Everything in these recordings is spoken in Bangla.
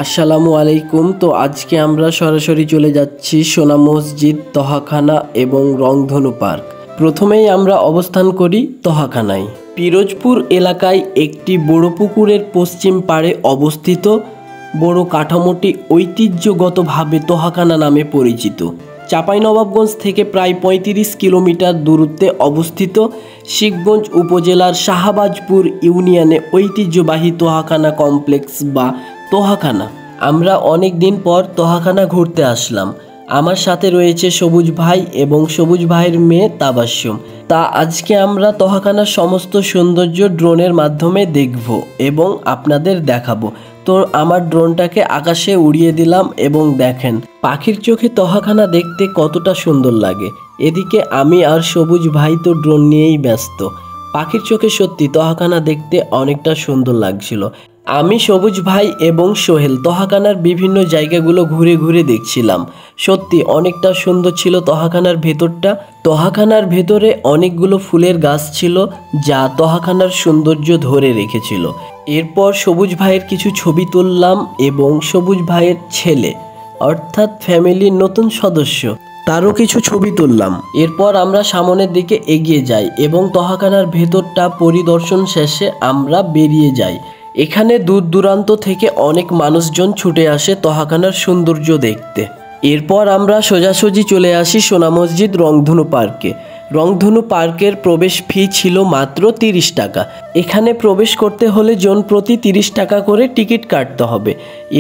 আসসালামু আলাইকুম। তো আজকে আমরা সরাসরি চলে যাচ্ছি সোনা মসজিদ, তহাখানা এবং রংধনু পার্ক। প্রথমেই আমরা অবস্থান করি তহাখানায়। পিরোজপুর এলাকায় একটি বড় পুকুরের পশ্চিম পাড়ে অবস্থিত বড় কাঠামোটি ঐতিহ্যগতভাবে তহাখানা নামে পরিচিত। চাঁপাইনবাবগঞ্জ থেকে প্রায় ৩৫ কিলোমিটার দূরত্বে অবস্থিত শিবগঞ্জ উপজেলার শাহবাজপুর ইউনিয়নে ঐতিহ্যবাহী তহাখানা কমপ্লেক্স বা তহাখানা। আমরা অনেক দিন পর তহাখানা ঘুরতে আসলাম। আমার সাথে রয়েছে সবুজ ভাই এবং সবুজ ভাইয়ের মেয়ে তাবাসসুম। তা আজকে আমরা তহাখানার সমস্ত সৌন্দর্য ড্রোনের মাধ্যমে দেখব এবং আপনাদের দেখাবো। তো আমার ড্রোনটাকে আকাশে উড়িয়ে দিলাম এবং দেখেন পাখির চোখে তহাখানা দেখতে কতটা সুন্দর লাগে। এদিকে আমি আর সবুজ ভাই তো ড্রোন নিয়েই ব্যস্ত। পাখির চোখে সত্যি তহাখানা দেখতে অনেকটা সুন্দর লাগছিল। আমি, সবুজ ভাই এবং সোহেল তহাখানার বিভিন্ন জায়গাগুলো ঘুরে ঘুরে দেখছিলাম। সত্যি অনেকটা সুন্দর ছিল তহাখানার ভেতরটা। তহাখানার ভেতরে অনেকগুলো ফুলের গাছ ছিল যা তহাখানার সৌন্দর্য ধরে রেখেছিল। এরপর সবুজ ভাইয়ের কিছু ছবি তুললাম এবং সবুজ ভাইয়ের ছেলে অর্থাৎ ফ্যামিলির নতুন সদস্য তারও কিছু ছবি তুললাম। এরপর আমরা সামনের দিকে এগিয়ে যাই এবং তহাখানার ভেতরটা পরিদর্শন শেষে আমরা বেরিয়ে যাই। এখানে দূর দূরান্ত থেকে অনেক মানুষজন ছুটে আসে তহাখানার সৌন্দর্য দেখতে। এরপর আমরা সোজাসুজি চলে আসি সোনা মসজিদ রংধনু পার্কে। রংধনু পার্কের প্রবেশ ফি ছিল মাত্র 30 টাকা। এখানে প্রবেশ করতে হলে জন প্রতি 30 টাকা করে টিকিট কাটতে হবে।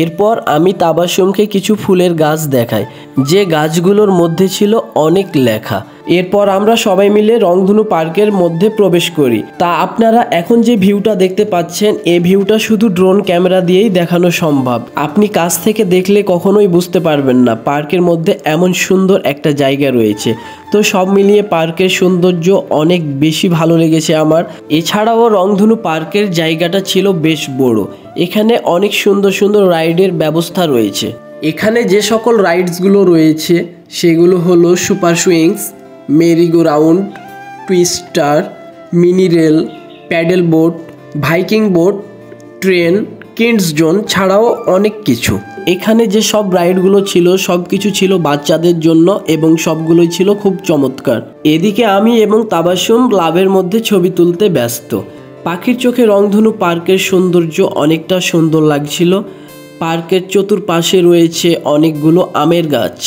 এরপর আমি তাবাসসুমকে কিছু ফুলের গাছ দেখাই, যে গাছগুলোর মধ্যে ছিল অনেক লেখা। এরপর আমরা সবাই মিলে রংধনু পার্কের মধ্যে প্রবেশ করি। তা আপনারা এখন যে ভিউটা দেখতে পাচ্ছেন, এই ভিউটা শুধু ড্রোন ক্যামেরা দিয়েই দেখানো সম্ভব। আপনি কাছ থেকে দেখলে কখনোই বুঝতে পারবেন না পার্কের মধ্যে এমন সুন্দর একটা জায়গা রয়েছে। তো সব মিলিয়ে পার্কের সৌন্দর্য অনেক বেশি ভালো লেগেছে আমার। এছাড়াও রংধনু পার্কের জায়গাটা ছিল বেশ বড়। এখানে অনেক সুন্দর সুন্দর রাইডের ব্যবস্থা রয়েছে। এখানে যে সকল রাইডসগুলো রয়েছে সেগুলো হলো super swings, merry go round, twister, mini rail, paddle boat, Viking boat, train, kids zone ছাড়াও অনেক কিছু। এখানে যে সব রাইডগুলো ছিল সব কিছু ছিল বাচ্চাদের জন্য এবং সবগুলোই ছিল খুব চমৎকার। এদিকে আমি এবং তাবাসসুম লাভের মধ্যে ছবি তুলতে ব্যস্ত। পাখির চোখে রংধনু পার্কের সৌন্দর্য অনেকটা সুন্দর লাগছিল। পার্কের চতুর্পাশে রয়েছে অনেকগুলো আমের গাছ।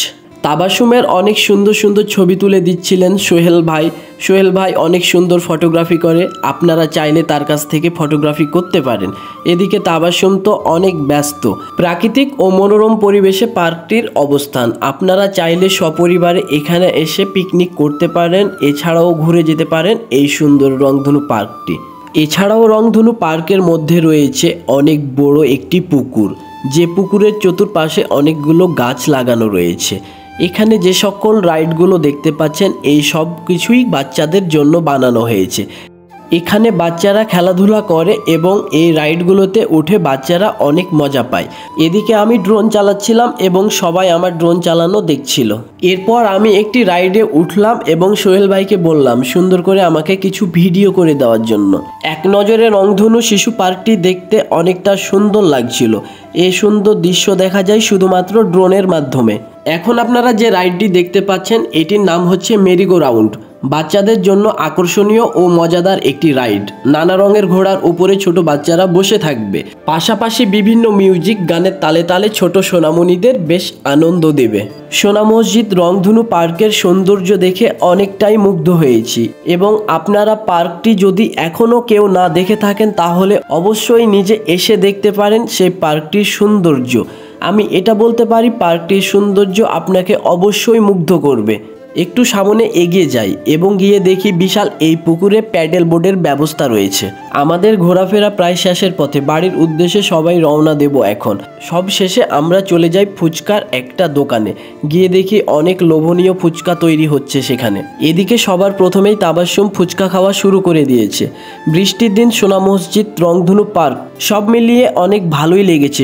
তাবাসসুমের অনেক সুন্দর সুন্দর ছবি তুলে দিচ্ছিলেন সোহেল ভাই। সোহেল ভাই অনেক সুন্দর ফটোগ্রাফি করে, আপনারা চাইলে তার কাছ থেকে ফটোগ্রাফি করতে পারেন। এদিকে তাবাসসুম তো অনেক ব্যস্ত। প্রাকৃতিক ও মনোরম পরিবেশে পার্কটির অবস্থান। আপনারা চাইলে সপরিবারে এখানে এসে পিকনিক করতে পারেন, এছাড়াও ঘুরে যেতে পারেন এই সুন্দর রংধনু পার্কটি। এছাড়াও রংধনু পার্কের মধ্যে রয়েছে অনেক বড় একটি পুকুর, যে পুকুরের চতুর্পাশে অনেকগুলো গাছ লাগানো রয়েছে। এখানে যে সকল রাইডগুলো দেখতে পাচ্ছেন এই সব কিছুই বাচ্চাদের জন্য বানানো হয়েছে। এখানে বাচ্চারা খেলাধুলা করে এবং এই রাইডগুলোতে উঠে বাচ্চারা অনেক মজা পায়। এদিকে আমি ড্রোন চালাচ্ছিলাম এবং সবাই আমার ড্রোন চালানো দেখছিল। এরপর আমি একটি রাইডে উঠলাম এবং সোহেল ভাইকে বললাম সুন্দর করে আমাকে কিছু ভিডিও করে দেওয়ার জন্য। এক নজরে রংধনু শিশু পার্কটি দেখতে অনেকটা সুন্দর লাগছিল। এই সুন্দর দৃশ্য দেখা যায় শুধুমাত্র ড্রোনের মাধ্যমে। এখন আপনারা যে রাইডটি দেখতে পাচ্ছেন এটির নাম হচ্ছে মেরিগো রাউন্ড। বাচ্চাদের জন্য আকর্ষণীয় ও মজাদার একটি রাইড। নানা রঙের ঘোড়ার উপরে ছোট বাচ্চারা বসে থাকবে, পাশাপাশি বিভিন্ন মিউজিক গানের তালে তালে ছোট সোনামণিদের বেশ আনন্দ দেবে। সোনা মসজিদ রংধনু পার্কের সৌন্দর্য দেখে অনেকটাই মুগ্ধ হয়েছি এবং আপনারা পার্কটি যদি এখনও কেউ না দেখে থাকেন তাহলে অবশ্যই নিজে এসে দেখতে পারেন সেই পার্কটির সৌন্দর্য। আমি এটা বলতে পারি পার্কটির সৌন্দর্য আপনাকে অবশ্যই মুগ্ধ করবে। একটু সামনে এগিয়ে যাই এবং গিয়ে দেখি বিশাল এই পুকুরে প্যাডেল বোর্ডের ব্যবস্থা রয়েছে। আমাদের ঘোরাফেরা প্রায় শেষের পথে, বাড়ির উদ্দেশ্যে সবাই রওনা দেব এখন। সব শেষে আমরা চলে যাই ফুচকার একটা দোকানে, গিয়ে দেখি অনেক লোভনীয় ফুচকা তৈরি হচ্ছে সেখানে। এদিকে সবার প্রথমেই তাবাসসুম ফুচকা খাওয়া শুরু করে দিয়েছে। বৃষ্টির দিন, সোনা মসজিদ, রংধনু পার্ক সব মিলিয়ে অনেক ভালোই লেগেছে।